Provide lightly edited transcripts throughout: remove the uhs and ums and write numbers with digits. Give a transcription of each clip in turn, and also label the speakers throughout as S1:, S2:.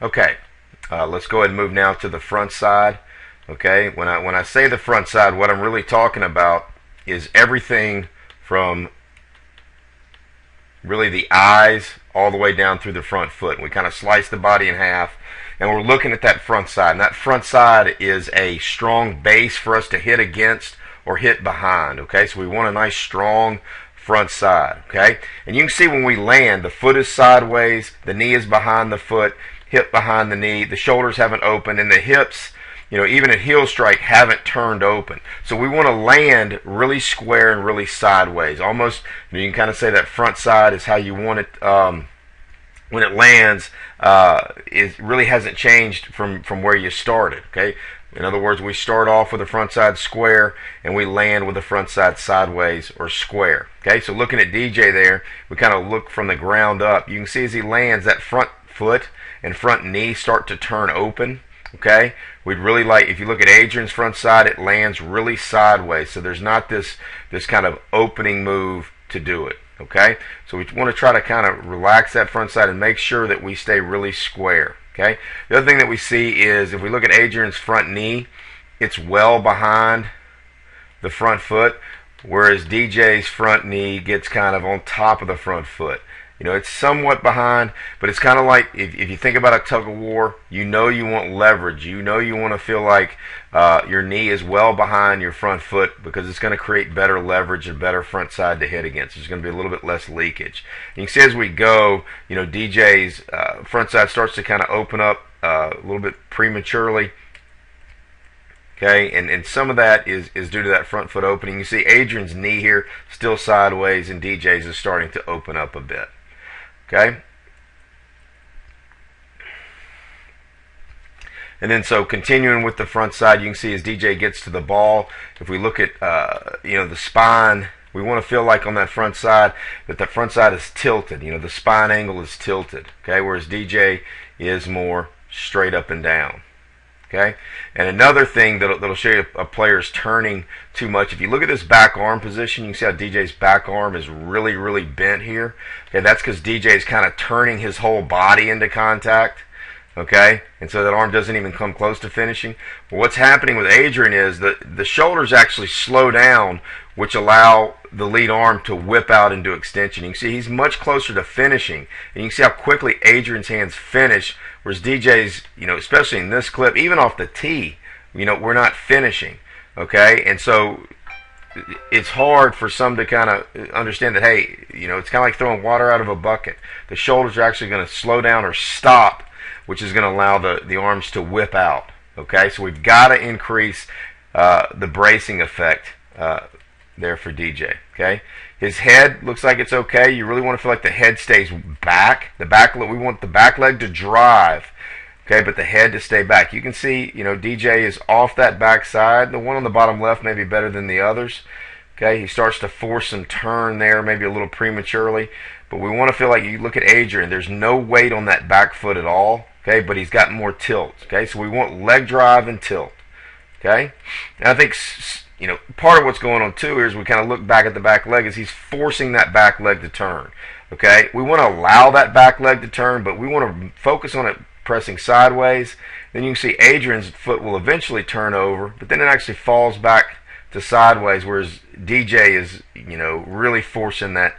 S1: Okay, let's go ahead and move now to the front side. Okay, when I say the front side, what I'm really talking about is everything from really the eyes all the way down through the front foot. We kind of slice the body in half, and we're looking at that front side. And that front side is a strong base for us to hit against or hit behind. Okay, so we want a nice strong front side. Okay, and you can see when we land, the foot is sideways, the knee is behind the foot, hip behind the knee, the shoulders haven't opened, and the hips, even at heel strike, haven't turned open. So we want to land really square and really sideways. Almost, you can kind of say that front side is how you want it when it lands. It really hasn't changed from where you started. Okay. In other words, we start off with the front side square and we land with the front side sideways or square. Okay. So looking at DJ there, we kind of look from the ground up. You can see as he lands, that front foot and front knee start to turn open. Okay, we'd really like, if you look at Adrian's front side, it lands really sideways, so there's not this kind of opening move to do it. Okay, so we want to try to kind of relax that front side and make sure that we stay really square. Okay, the other thing that we see is if we look at Adrian's front knee, it's well behind the front foot, whereas DJ's front knee gets kind of on top of the front foot. It's somewhat behind, but it's kind of like if you think about a tug of war, you want leverage. You want to feel like your knee is well behind your front foot because it's going to create better leverage and better front side to hit against. There's going to be a little bit less leakage. You can see as we go, DJ's front side starts to kind of open up a little bit prematurely. Okay, and some of that is due to that front foot opening. You see Adrian's knee here still sideways, and DJ's is starting to open up a bit. Okay, and then so continuing with the front side, you can see as DJ gets to the ball, if we look at the spine, we want to feel like on that front side that the front side is tilted. The spine angle is tilted. Okay, whereas DJ is more straight up and down. Okay, and another thing that'll show you a player's turning too much. If you look at this back arm position, you can see how DJ's back arm is really, really bent here. Okay, that's because DJ is kind of turning his whole body into contact. Okay, and so that arm doesn't even come close to finishing. But what's happening with Adrian is that the shoulders actually slow down, which allow the lead arm to whip out into extension. You can see he's much closer to finishing, and you can see how quickly Adrian's hands finish, whereas DJ's, especially in this clip, even off the tee, we're not finishing. Okay, and so it's hard for some to kind of understand that, hey, it's kind of like throwing water out of a bucket. The shoulders are actually going to slow down or stop, which is going to allow the arms to whip out. Okay, so we've got to increase the bracing effect there for DJ. Okay, his head looks like it's okay. You really want to feel like the head stays back. We want the back leg to drive. Okay, but the head to stay back. You can see, DJ is off that back side. The one on the bottom left may be better than the others. Okay, he starts to force some turn there, maybe a little prematurely. But we want to feel like, you look at Adrian, there's no weight on that back foot at all. Okay, but he's got more tilt. Okay, so we want leg drive and tilt. Okay, and I think part of what's going on too is we kind of look back at the back leg is he's forcing that back leg to turn. Okay, we want to allow that back leg to turn, but we want to focus on it pressing sideways. Then you can see Adrian's foot will eventually turn over, but then it actually falls back to sideways, whereas DJ is really forcing that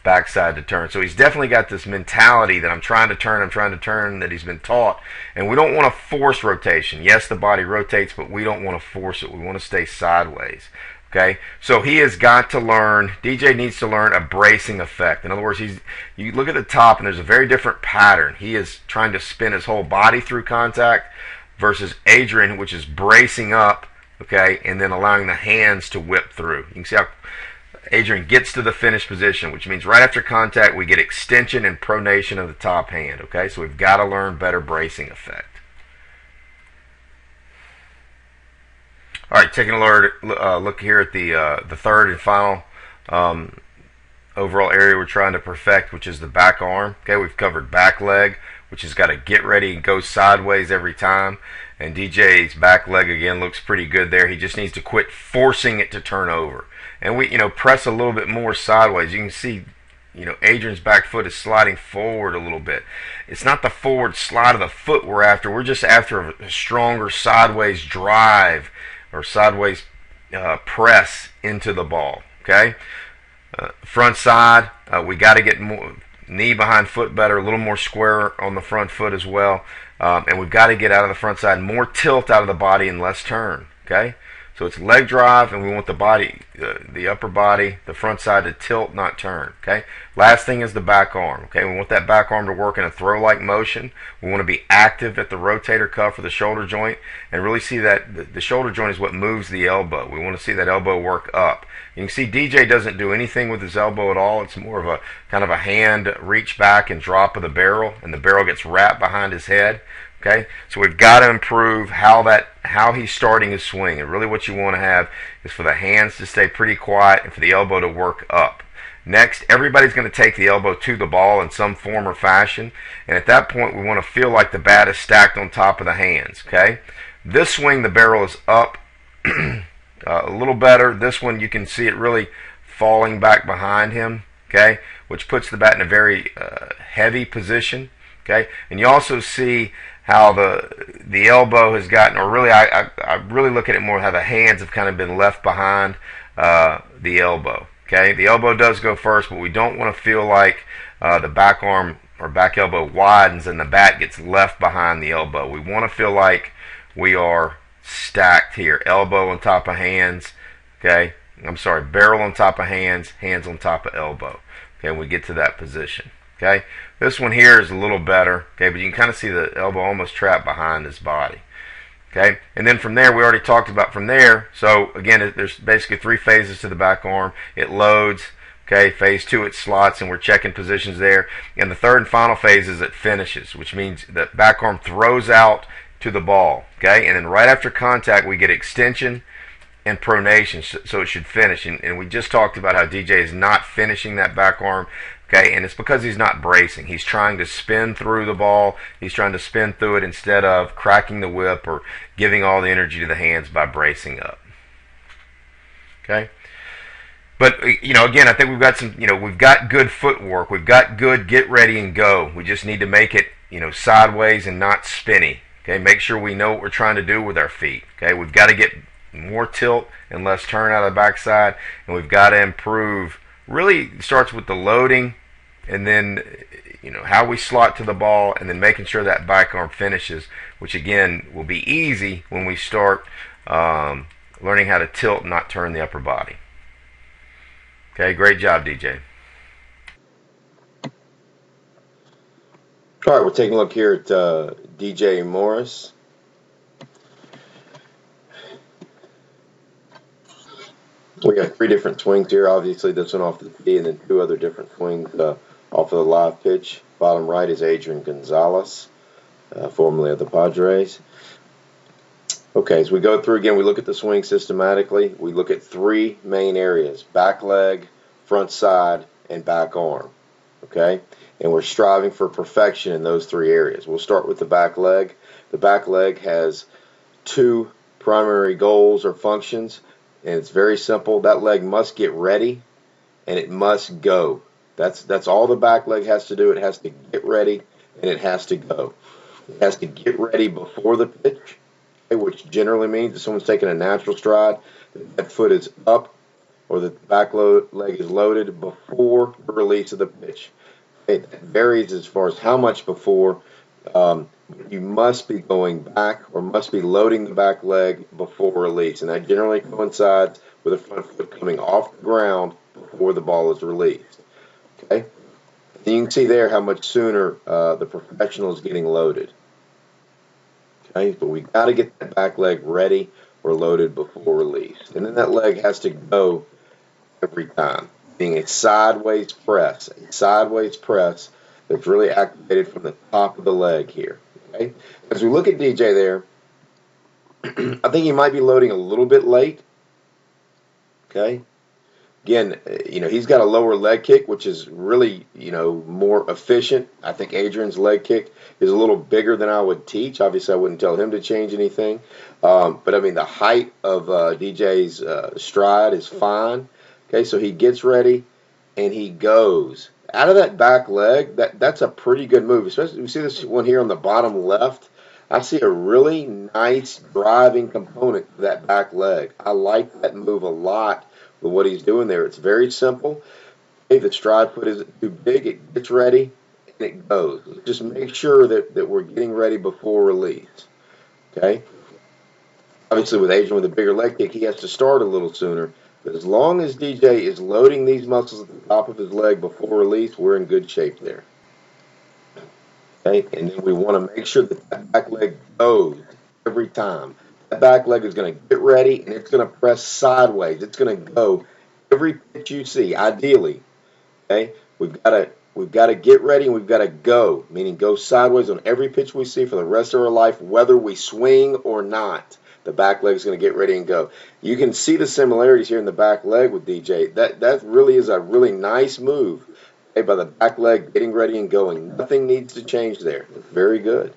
S1: backside to turn. So he's definitely got this mentality that I'm trying to turn, that he's been taught. And we don't want to force rotation. Yes, the body rotates, but we don't want to force it. We want to stay sideways. Okay, so he has got to learn, DJ needs to learn a bracing effect. In other words, you look at the top and there's a very different pattern. He is trying to spin his whole body through contact versus Adrian, which is bracing up, okay, and then allowing the hands to whip through. You can see how Adrian gets to the finish position, which means right after contact we get extension and pronation of the top hand. Okay, so we've got to learn better bracing effect. All right, taking a look here at the third and final overall area we're trying to perfect, which is the back arm. Okay, we've covered back leg, which has got to get ready and go sideways every time. And DJ's back leg again looks pretty good there. He just needs to quit forcing it to turn over. And we, press a little bit more sideways. You can see, Adrian's back foot is sliding forward a little bit. It's not the forward slide of the foot we're after. We're just after a stronger sideways drive or sideways press into the ball. Okay, front side, we got to get more knee behind foot better, a little more square on the front foot as well, and we've got to get out of the front side, more tilt out of the body and less turn. Okay. So it's leg drive, and we want the body, the upper body, the front side to tilt, not turn. Okay. Last thing is the back arm. Okay. We want that back arm to work in a throw-like motion. We want to be active at the rotator cuff or the shoulder joint, and really see that the shoulder joint is what moves the elbow. We want to see that elbow work up. You can see DJ doesn't do anything with his elbow at all. It's more of a kind of a hand reach back and drop of the barrel, and the barrel gets wrapped behind his head. Okay, so we've got to improve how he's starting his swing, and really what you want to have is for the hands to stay pretty quiet and for the elbow to work up. Next, everybody's going to take the elbow to the ball in some form or fashion, and at that point we want to feel like the bat is stacked on top of the hands. Okay, this swing the barrel is up a little better. This one you can see it really falling back behind him. Okay, which puts the bat in a very heavy position. Okay, and you also see how the elbow has gotten, or really I really look at it more how the hands have kind of been left behind the elbow. Okay, the elbow does go first, but we don't want to feel like the back arm or back elbow widens and the bat gets left behind the elbow. We want to feel like we are stacked here, elbow on top of hands. Okay, I'm sorry, barrel on top of hands, hands on top of elbow. Okay, when we get to that position. Okay, this one here is a little better. Okay, but you can kind of see the elbow almost trapped behind his body. Okay, and then from there, we already talked about from there. So again, there's basically 3 phases to the back arm. It loads. Okay, phase 2 it slots, and we're checking positions there. And the third and final phase is it finishes, which means that back arm throws out to the ball. Okay, and then right after contact, we get extension and pronation, so it should finish. And we just talked about how DJ is not finishing that back arm. Okay, and it's because he's not bracing. He's trying to spin through the ball. He's trying to spin through it instead of cracking the whip or giving all the energy to the hands by bracing up. Okay, but again, I think we've got we've got good footwork. We've got good get ready and go. We just need to make it sideways and not spinny. Okay, make sure we know what we're trying to do with our feet. Okay, we've got to get more tilt and less turn out of the backside, and we've got to improve. Really starts with the loading, and then how we slot to the ball, and then making sure that back arm finishes, which again will be easy when we start learning how to tilt and not turn the upper body. Okay, great job, DJ.
S2: All right, we're taking a look here at DJ Morris. We got 3 different swings here. Obviously, this one off the tee, and then 2 other different swings off of the live pitch. Bottom right is Adrian Gonzalez, formerly of the Padres. Okay, as we go through again, we look at the swing systematically. We look at 3 main areas: back leg, front side, and back arm. Okay, and we're striving for perfection in those 3 areas. We'll start with the back leg. The back leg has 2 primary goals or functions. And it's very simple. That leg must get ready, and it must go. That's all the back leg has to do. It has to get ready, and it has to go. It has to get ready before the pitch, which generally means if someone's taking a natural stride, that foot is up or the back leg is loaded before the release of the pitch. It varies as far as how much before. You must be going back or must be loading the back leg before release, and that generally coincides with the front foot coming off the ground before the ball is released. Okay, and you can see there how much sooner the professional is getting loaded. Okay, but we got to get that back leg ready or loaded before release, and then that leg has to go every time, being a sideways press that's really activated from the top of the leg here. Okay? As we look at DJ there, I think he might be loading a little bit late. Okay? Again, he's got a lower leg kick, which is really, more efficient. I think Adrian's leg kick is a little bigger than I would teach. Obviously, I wouldn't tell him to change anything. But, I mean, the height of DJ's stride is fine. Okay, so he gets ready and he goes out of that back leg, that's a pretty good move. Especially we see this one here on the bottom left. I see a really nice driving component to that back leg. I like that move a lot with what he's doing there. It's very simple. If the stride foot isn't too big, it gets ready and it goes. Just make sure that we're getting ready before release. Okay? Obviously, with Adrian with a bigger leg kick, he has to start a little sooner. But as long as DJ is loading these muscles at the top of his leg before release, we're in good shape there. Okay? And then we want to make sure that that back leg goes every time. That back leg is going to get ready and it's going to press sideways. It's going to go every pitch you see, ideally. Okay? We've got to get ready and we've got to go, meaning go sideways on every pitch we see for the rest of our life, whether we swing or not. The back leg is going to get ready and go. You can see the similarities here in the back leg with DJ. That really is a really nice move, okay, by the back leg getting ready and going. Nothing needs to change there. It's very good.